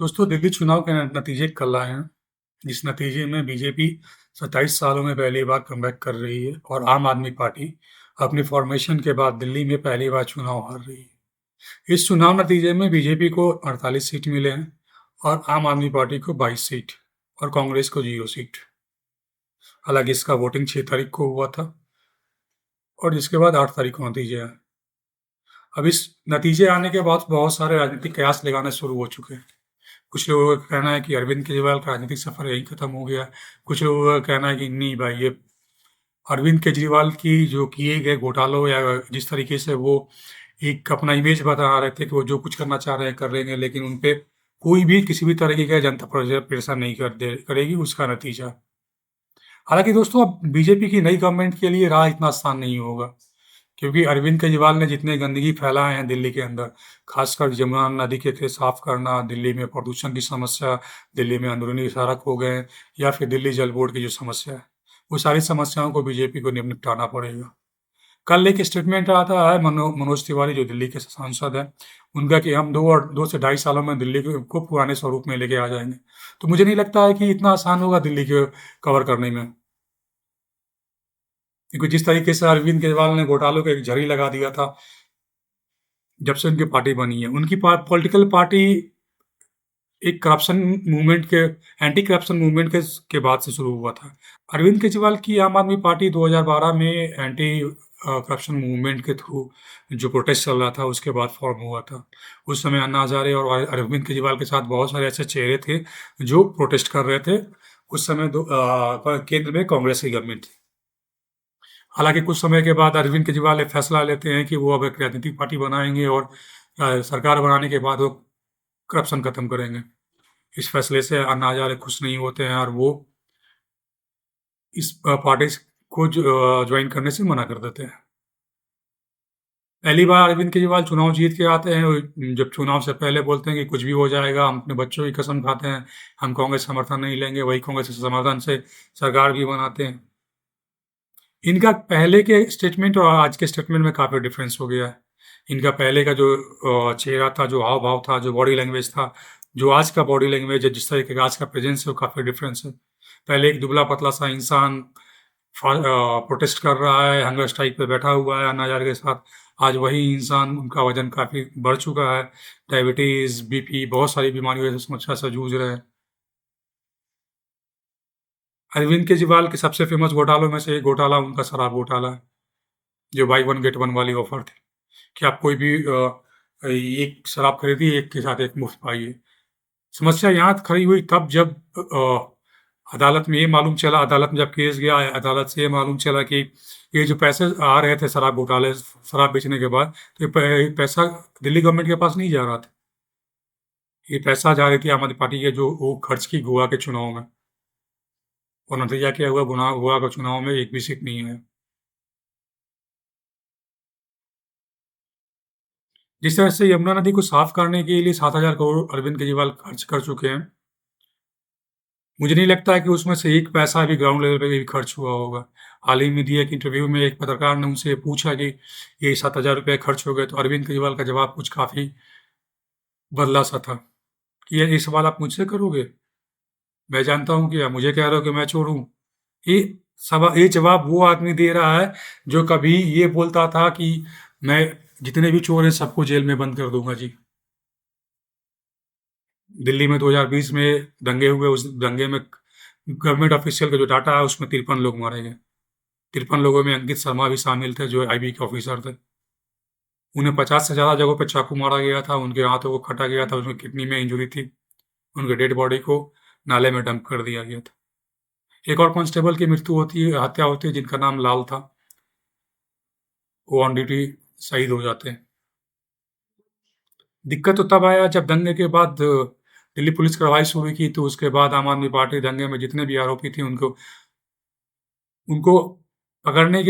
दोस्तों, दिल्ली चुनाव के नतीजे कल आए हैं, जिस नतीजे में बीजेपी 27 सालों में पहली बार कमबैक कर रही है और आम आदमी पार्टी अपनी फॉर्मेशन के बाद दिल्ली में पहली बार चुनाव हार रही है। इस चुनाव नतीजे में बीजेपी को 48 सीट मिले हैं और आम आदमी पार्टी को 22 सीट और कांग्रेस को 0 सीट। हालांकि इसका वोटिंग 6 तारीख को हुआ था और जिसके बाद 8 तारीख को नतीजे आए। अब इस नतीजे आने के बाद बहुत सारे राजनीतिक कयास लगाने शुरू हो चुके हैं। कुछ लोगों का कहना है कि अरविंद केजरीवाल का राजनीतिक सफर यहीं खत्म हो गया। कुछ लोगों का कहना है कि नहीं भाई, ये अरविंद केजरीवाल की जो किए गए घोटालों या जिस तरीके से वो एक अपना इमेज बता रहे थे कि वो जो कुछ करना चाह रहे हैं कर लेंगे, लेकिन उन पे कोई भी किसी भी तरीके का जनता प्रेशर नहीं करेगी, उसका नतीजा। हालांकि दोस्तों, अब बीजेपी की नई गवर्नमेंट के लिए राह इतना आसान नहीं होगा, क्योंकि अरविंद केजरीवाल ने जितने गंदगी फैलाए हैं दिल्ली के अंदर, खासकर जमुना नदी के साफ करना, दिल्ली में प्रदूषण की समस्या, दिल्ली में अंदरूनी सड़क हो गए, या फिर दिल्ली जल बोर्ड की जो समस्या है, वो सारी समस्याओं को बीजेपी को निपटाना पड़ेगा। कल एक स्टेटमेंट आता है मनोज तिवारी, जो दिल्ली के सांसद हैं, उनका कि हम 2 से 2.5 सालों में दिल्ली को पुराने स्वरूप में लेके आ जाएंगे। तो मुझे नहीं लगता है कि इतना आसान होगा दिल्ली को कवर करने में, क्योंकि जिस तरीके से अरविंद केजरीवाल ने घोटालों को एक झड़ी लगा दिया था जब से उनकी पार्टी बनी है, उनकी पॉलिटिकल पार्टी एक करप्शन मूवमेंट के एंटी करप्शन मूवमेंट के बाद से शुरू हुआ था। अरविंद केजरीवाल की आम आदमी पार्टी 2012 में एंटी करप्शन मूवमेंट के थ्रू जो प्रोटेस्ट चल रहा था उसके बाद फॉर्म हुआ था। उस समय अन्ना हजारे और अरविंद केजरीवाल के साथ बहुत सारे ऐसे चेहरे थे जो प्रोटेस्ट कर रहे थे। उस समय केंद्र में कांग्रेस की गवर्नमेंट थी। हालांकि कुछ समय के बाद अरविंद केजरीवाल एक फैसला लेते हैं कि वो अब एक राजनीतिक पार्टी बनाएंगे और सरकार बनाने के बाद वो करप्शन खत्म करेंगे। इस फैसले से अन्ना हजारे खुश नहीं होते हैं और वो इस पार्टी को ज्वाइन करने से मना कर देते हैं। पहली बार अरविंद केजरीवाल चुनाव जीत के आते हैं, जब चुनाव से पहले बोलते हैं कि कुछ भी हो जाएगा, हम अपने बच्चों की कसम खाते हैं, हम कांग्रेस समर्थन नहीं लेंगे, वही कांग्रेस के समर्थन से सरकार भी बनाते हैं। इनका पहले के स्टेटमेंट और आज के स्टेटमेंट में काफ़ी डिफरेंस हो गया है। इनका पहले का जो चेहरा था, जो हाव भाव था, जो बॉडी लैंग्वेज था, जो आज का बॉडी लैंग्वेज है, जिस तरीके का आज का प्रेजेंस है, वो काफ़ी डिफरेंस है। पहले एक दुबला पतला सा इंसान प्रोटेस्ट कर रहा है, हंगर स्ट्राइक पे बैठा हुआ है अन्ना हजारे के साथ। आज वही इंसान, उनका वजन काफ़ी बढ़ चुका है, डायबिटीज़, बीपी, बहुत सारी बीमारियों की समस्या से जूझ रहे हैं। अरविंद केजरीवाल के सबसे फेमस घोटालों में से एक घोटाला उनका शराब घोटाला है, जो बाई वन गेट वन वाली ऑफर थी कि आप कोई भी एक शराब खरीदिए, एक के साथ एक मुफ्त पाइए। समस्या यहाँ खड़ी हुई तब जब अदालत में ये मालूम चला, अदालत में जब केस गया, अदालत से ये मालूम चला कि ये जो पैसे आ रहे थे शराब घोटाले, शराब बेचने के बाद, तो ये पैसा दिल्ली गवर्नमेंट के पास नहीं जा रहा था। ये पैसा जा रही थी आम आदमी पार्टी के, जो वो खर्च की गोवा के चुनाव में, और नतीजा क्या हुआ, गोवा के चुनाव में एक भी सीट नहीं है। जिस तरह से यमुना नदी को साफ करने के लिए 7,000 करोड़ अरविंद केजरीवाल खर्च कर चुके हैं, मुझे नहीं लगता है कि उसमें से एक पैसा भी ग्राउंड लेवल पे भी खर्च हुआ होगा। हाल ही में दिए एक इंटरव्यू में एक पत्रकार ने उनसे पूछा कि ये 7,000 रुपये खर्च हो गए, तो अरविंद केजरीवाल का जवाब कुछ काफ़ी बदला सा था कि ये सवाल आप मुझसे करोगे? मैं जानता हूँ कि आप मुझे कह रहे हो कि मैं चोर हूँ। ये ये जवाब वो आदमी दे रहा है जो कभी ये बोलता था कि मैं जितने भी चोर हैं सबको जेल में बंद कर दूंगा जी। दिल्ली में 2020 में दंगे हुए, उस दंगे में गवर्नमेंट ऑफिशियल का जो डाटा है उसमें 53 लोग मारे गए। 53 लोगों में अंकित शर्मा भी शामिल थे, जो आईबी के ऑफिसर थे। उन्हें 50 से ज़्यादा जगहों पर चाकू मारा गया था, उनके हाथों को कटा गया था, उनकी किडनी में इंजरी थी, उनके डेड बॉडी को नाले में डंप कर दिया गया था। एक और कांस्टेबल की हत्या होती है, जिनका नाम लाल था, वो ऑन ड्यूटी शहीद हो जाते हैं। दिक्कत तो तब आया जब दंगे के बाद दिल्ली पुलिस कार्रवाई शुरू की, तो उसके बाद आम आदमी पार्टी दंगे में जितने भी आरोपी थे उनको उनको पकड़वाने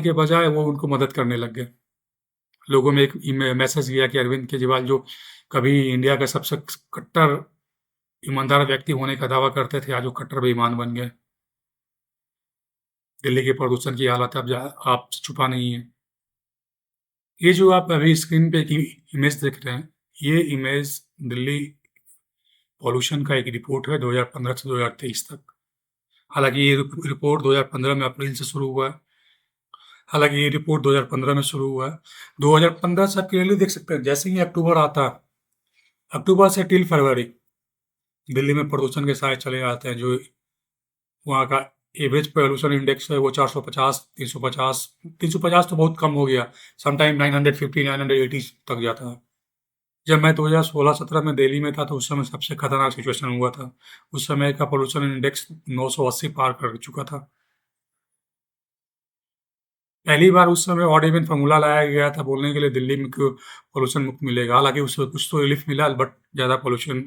के बजाय वो उनको मदद करने लग गए। लोगों में एक मैसेज गया कि अरविंद केजरीवाल, जो कभी इंडिया का सबसे कट्टर ईमानदार व्यक्ति होने का दावा करते थे, आज वो कट्टर बेईमान बन गए। दिल्ली के प्रदूषण की हालत अब आप छुपा नहीं है। ये जो आप अभी स्क्रीन पे एक इमेज देख रहे हैं, ये इमेज दिल्ली पॉल्यूशन का एक रिपोर्ट है 2015 से 2023 तक। हालाँकि ये रिपोर्ट 2015 में अप्रैल से शुरू हुआ है। हालाँकि ये रिपोर्ट 2015 में शुरू हुआ है। 2015 से आप क्लियरली देख सकते हैं, जैसे ही अक्टूबर आता है, अक्टूबर से टिल फरवरी दिल्ली में प्रदूषण के सारे चले आते हैं। जो वहाँ का एवरेज पॉल्यूशन इंडेक्स है वो 450, 350, 350 तो बहुत कम हो गया, समटाइम 950, 980 तक जाता है। जब मैं 2016-17 में दिल्ली में था तो उस समय सबसे खतरनाक सिचुएशन हुआ था। उस समय का पॉल्यूशन इंडेक्स 980 पार कर चुका था। पहली बार उस समय ऑड इवन फॉर्मूला लाया गया था बोलने के लिए दिल्ली में क्यों पॉल्यूशन मुक्त मिलेगा। हालांकि उससे कुछ तो रिलीफ मिला, बट ज़्यादा पॉल्यूशन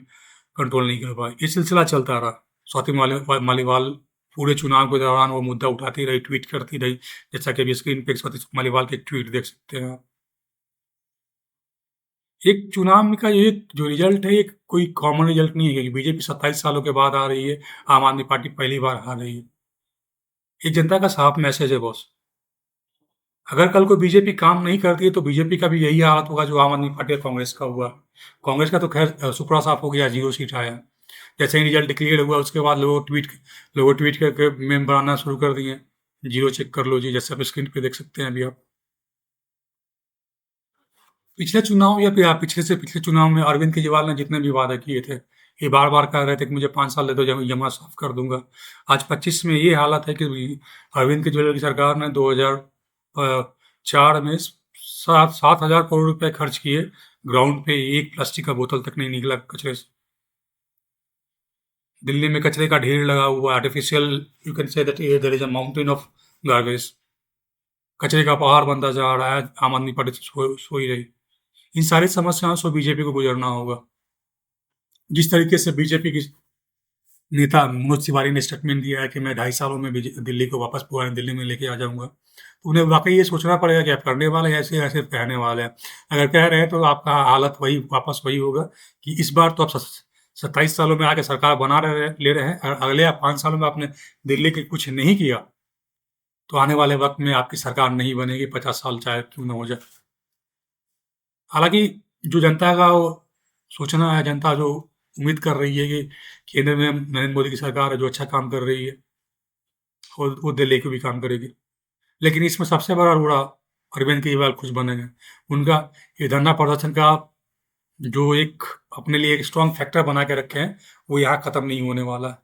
कंट्रोल नहीं कर पाए। ये सिलसिला चलता रहा। स्वाति मालीवाल पूरे चुनाव के दौरान वो मुद्दा उठाती रही, ट्वीट करती रही, जैसा कि अभी स्क्रीन पे स्वाति मालीवाल के एक ट्वीट देख सकते हैं आप। एक चुनाव का ये जो रिजल्ट है, ये कोई कॉमन रिजल्ट नहीं है कि बीजेपी 27 सालों के बाद आ रही है, आम आदमी पार्टी पहली बार हार रही है। ये जनता का साफ मैसेज है बॉस। अगर कल को बीजेपी काम नहीं करती है तो बीजेपी का भी यही हालत होगा जो आम आदमी पार्टी और कांग्रेस का हुआ। कांग्रेस का तो खैर सुपड़ा साफ हो गया, 0 सीट आया। जैसे ही रिजल्ट डिक्लेयर हुआ उसके बाद लोगों ट्वीट करके मेम बनाना शुरू कर दिए, 0 चेक कर लो जी, जैसे आप स्क्रीन पे देख सकते हैं अभी आप। पिछले चुनाव या फिर पिछले से पिछले चुनाव में अरविंद केजरीवाल ने जितने भी वादे किए थे, ये बार बार कह रहे थे कि मुझे 5 साल दे दो, जब जमा साफ कर दूंगा। आज 25 में ये हालत है कि अरविंद केजरीवाल की सरकार ने 2004 में 7,000 करोड़ रुपए खर्च किए, ग्राउंड पे एक प्लास्टिक का बोतल तक नहीं निकला कचरे से। दिल्ली में कचरे का ढेर लगा हुआ, artificial, you can say that there is a mountain of garbage. कचरे का पहाड़ बनता जा रहा है, आम आदमी पार्टी सो ही रही। इन सारी समस्याओं से बीजेपी को गुजरना होगा। जिस तरीके से बीजेपी की नेता मनोज तिवारी ने स्टेटमेंट दिया है कि मैं 2.5 सालों में दिल्ली को वापस पुरानी दिल्ली में लेके आ जाऊंगा, तो उन्हें वाकई ये सोचना पड़ेगा कि आप करने वाले हैं ऐसे ऐसे कहने वाले हैं। अगर कह रहे हैं तो आपका हालत वही वापस वही होगा कि इस बार तो आप 27 सालों में आके सरकार बना ले रहे हैं, और अगले 5 सालों में आपने दिल्ली के कुछ नहीं किया तो आने वाले वक्त में आपकी सरकार नहीं बनेगी, 50 साल चाहे क्यों ना हो जाए। हालांकि जो जनता का वो सोचना है, जनता जो उम्मीद कर रही है कि केंद्र में नरेंद्र मोदी की सरकार है जो अच्छा काम कर रही है, वो दिल्ली को भी काम करेगी। लेकिन इसमें सबसे बड़ा रोड़ा अरविंद केजरीवाल खुद बनेंगे। उनका ये धरना प्रदर्शन का जो एक अपने लिए एक स्ट्रॉन्ग फैक्टर बना के रखे हैं, वो यहाँ खत्म नहीं होने वाला है।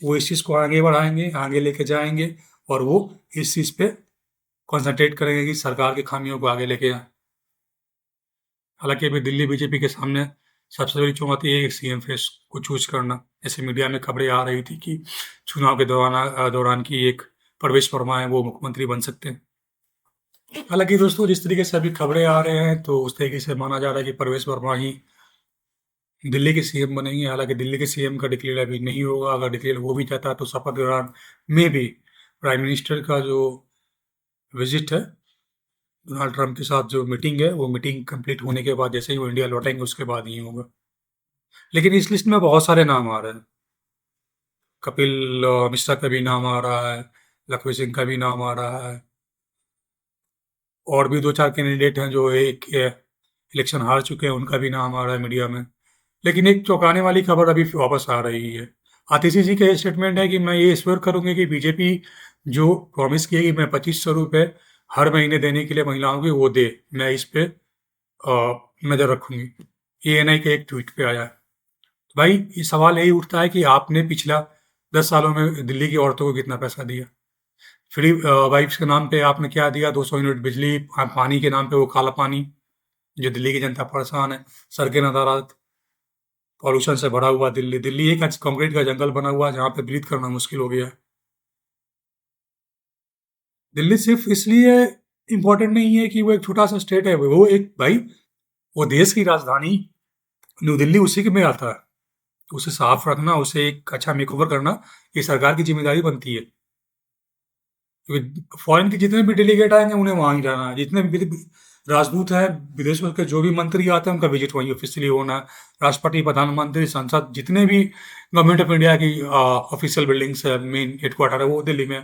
वो इस चीज़ को आगे बढ़ाएंगे, आगे लेके जाएंगे, और वो इस चीज़ पे कॉन्सेंट्रेट करेंगे कि सरकार की खामियों को आगे लेके जाएं। हालांकि अभी दिल्ली बीजेपी के सामने सबसे बड़ी चुनौती है सीएम फेस को चूज करना। जैसे मीडिया में खबरें आ रही थी कि चुनाव के दौरान की एक प्रवेश वर्मा है वो मुख्यमंत्री बन सकते हैं। हालांकि दोस्तों, जिस तरीके से अभी खबरें आ रहे हैं तो उस तरीके से माना जा रहा है कि प्रवेश वर्मा ही दिल्ली के सीएम बनेंगे। हालांकि दिल्ली के सीएम का डिक्लेयर अभी नहीं होगा। अगर डिक्लेयर हो भी जाता है तो शपथ के दौरान में भी प्राइम मिनिस्टर का जो विजिट है, डोनाल्ड ट्रंप के साथ जो मीटिंग है, वो मीटिंग कंप्लीट होने के बाद जैसे ही वो इंडिया लौटेंगे उसके बाद ही होगा। लेकिन इस लिस्ट में बहुत सारे नाम आ रहे हैं। कपिल मिश्रा का भी नाम आ रहा है, लखवी सिंह का भी नाम आ रहा है, और भी 2-4 कैंडिडेट हैं जो एक इलेक्शन हार चुके हैं, उनका भी नाम आ रहा है मीडिया में। लेकिन एक चौंकाने वाली खबर अभी वापस आ रही है। आतिशी जी का ये स्टेटमेंट है कि मैं ये श्योर करूँगी कि बीजेपी जो प्रॉमिस की है कि मैं 2500 रुपये हर महीने देने के लिए महिलाओं को वो दे, मैं इस पे नज़र रखूँगी। ये एएनआई के एक ट्वीट पे आया है। भाई ये सवाल यही उठता है कि आपने पिछला 10 सालों में दिल्ली की औरतों को कितना पैसा दिया? फ्री वाइफ्स के नाम पे आपने क्या दिया? 200 यूनिट बिजली, पानी के नाम पे वो काला पानी, जो दिल्ली की जनता परेशान है। सड़कें नदारद, पॉल्यूशन से भरा हुआ दिल्ली। दिल्ली एक कंक्रीट का जंगल बना हुआ है जहाँ पे ब्रीथ करना मुश्किल हो गया है। दिल्ली सिर्फ इसलिए इम्पोर्टेंट नहीं है कि वो एक छोटा सा स्टेट है, वो एक भाई वो देश की राजधानी न्यू दिल्ली उसी के में आता है। उसे साफ रखना, उसे एक अच्छा मेकओवर करना, ये सरकार की जिम्मेदारी बनती है। क्योंकि फॉरेन के जितने भी डेलीगेट आएंगे उन्हें वहाँ ही जाना है। जितने भी राजदूत हैं, विदेशों के जो भी मंत्री आते हैं उनका विजिट वहीं ऑफिशियली होना है। राष्ट्रपति, प्रधानमंत्री, संसद, जितने भी गवर्नमेंट ऑफ इंडिया की ऑफिशियल बिल्डिंग्स है, मेन हेडक्वार्टर है, वो दिल्ली में है।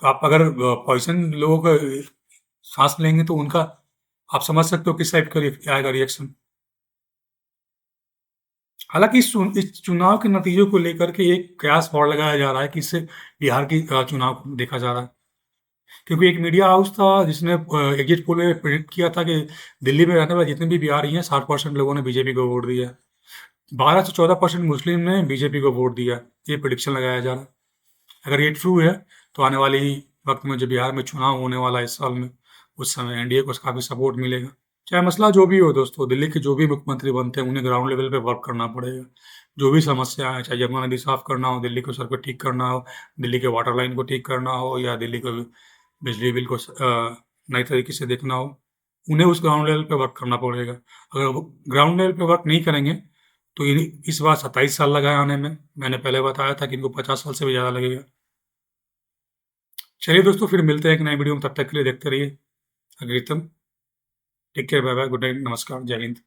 तो आप अगर पॉइजन लोगों का सांस लेंगे तो उनका आप समझ सकते हो किस टाइप का आएगा रिएक्शन। हालाँकि इस चुनाव के नतीजों को लेकर के एक कयास और लगाया जा रहा है कि इससे बिहार की चुनाव को देखा जा रहा है। क्योंकि एक मीडिया हाउस था जिसने एग्ज़िट पोल में प्रेडिक्ट किया था कि दिल्ली में रहने वाले जितने भी बिहारी हैं 60% लोगों ने बीजेपी को वोट दिया है। 12 से 14% मुस्लिम ने बीजेपी को वोट दिया है। ये प्रेडिक्शन लगाया जा रहा है। अगर ये ट्रू है तो आने वाली वक्त में जो बिहार में चुनाव होने वाला है इस साल में, उस समय एनडीए को काफ़ी सपोर्ट मिलेगा। चाहे मसला जो भी हो दोस्तों, दिल्ली के जो भी मुख्यमंत्री बनते हैं उन्हें ग्राउंड लेवल पे वर्क करना पड़ेगा। जो भी समस्या है, चाहे यमुना नदी साफ करना हो, दिल्ली को सड़क ठीक करना हो, दिल्ली के वाटर लाइन को ठीक करना हो, या दिल्ली को बिजली बिल को नए तरीके से देखना हो, उन्हें उस ग्राउंड लेवल पे वर्क करना पड़ेगा। अगर वो ग्राउंड लेवल पे वर्क नहीं करेंगे तो इस बार 27 साल लगा है आने में। मैंने पहले बताया था कि इनको 50 साल से भी ज़्यादा लगेगा। चलिए दोस्तों, फिर मिलते हैं एक नई वीडियो में। तब तक के लिए देखते रहिए अग्रितम। Take care, bye bye, good night, नमस्कार, जय हिंद।